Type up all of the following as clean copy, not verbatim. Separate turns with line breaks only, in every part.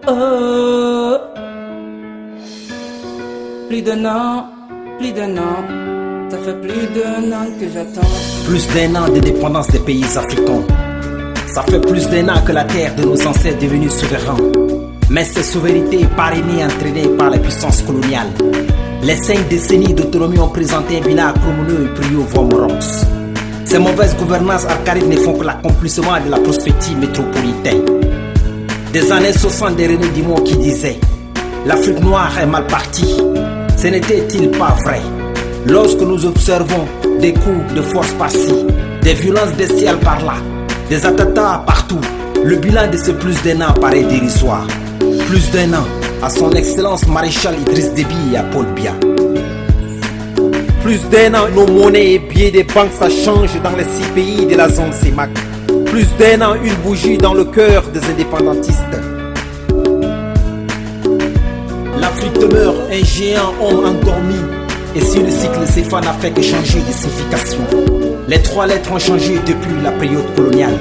Oh, plus d'un an, ça fait plus d'un an que j'attends.
Plus d'un an de dépendance des pays africains. Ça fait plus d'un an que la terre de nos ancêtres est devenue souveraine. Mais cette souveraineté est parrainée et entraînée par les puissances coloniales. Les 5 décennies d'autonomie ont présenté un bilan acrimonieux et prié au Vomorox. Ces mauvaises gouvernances archaïques ne font que l'accomplissement de la prospective métropolitaine. Des années 60 de René Dumont qui disait « L'Afrique noire est mal partie ». Ce n'était-il pas vrai? Lorsque nous observons des coups de force par-ci, des violences bestiales par-là, des attentats partout, le bilan de ce plus d'un an paraît dérisoire. Plus d'un an à son excellence maréchal Idriss Déby et à Paul Biya. Plus d'un an, nos monnaies et billets des banques ça change dans les 6 pays de la zone CEMAC. Plus d'un an, une bougie dans le cœur des indépendantistes. L'Afrique demeure un géant homme endormi. Et si le cycle CFA n'a fait que changer de signification, les 3 lettres ont changé depuis la période coloniale.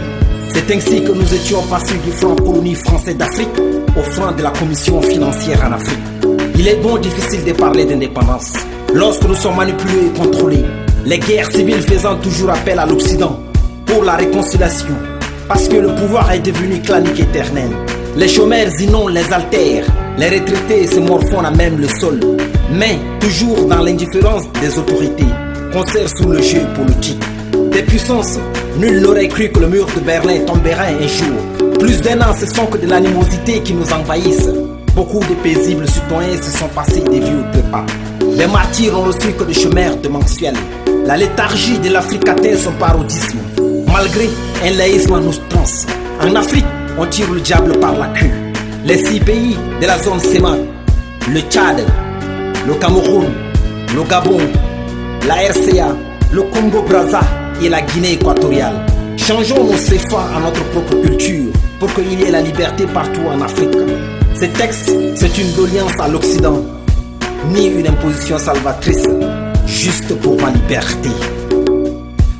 C'est ainsi que nous étions passés du franc colonie français d'Afrique au franc de la Commission financière en Afrique. Il est donc difficile de parler d'indépendance lorsque nous sommes manipulés et contrôlés, les guerres civiles faisant toujours appel à l'Occident pour la réconciliation, parce que le pouvoir est devenu clanique éternel. Les chômeurs inondent les altères, les retraités se morfondent à même le sol, mais toujours dans l'indifférence des autorités, concert sous le jeu politique. Des puissances, nul n'aurait cru que le mur de Berlin tomberait un jour. Plus d'un an, ce sont que de l'animosité qui nous envahissent. Beaucoup de paisibles citoyens se sont passés des vieux prépas. Les martyrs ont reçu que des chômeurs de mensuels. La léthargie de l'Afrique atteint son parodisme, malgré un laïsme en outrance. En Afrique, on tire le diable par la queue. Les 6 pays de la zone CEMAC, le Tchad, le Cameroun, le Gabon, la RCA, le Congo-Brazza et la Guinée équatoriale. Changeons nos CFA à notre propre culture pour qu'il y ait la liberté partout en Afrique. Ce texte, c'est une doléance à l'Occident, ni une imposition salvatrice, juste pour ma liberté.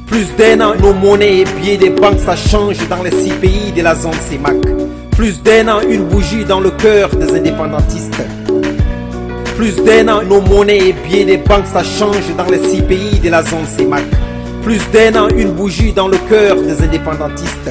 Plus d'un an, nos monnaies et billets des banques ça change dans les 6 pays de la zone CEMAC. Plus d'un an, une bougie dans le cœur des indépendantistes. Plus d'un an, nos monnaies et billets des banques ça change dans les 6 pays de la zone CEMAC. Plus d'un an, une bougie dans le cœur des indépendantistes.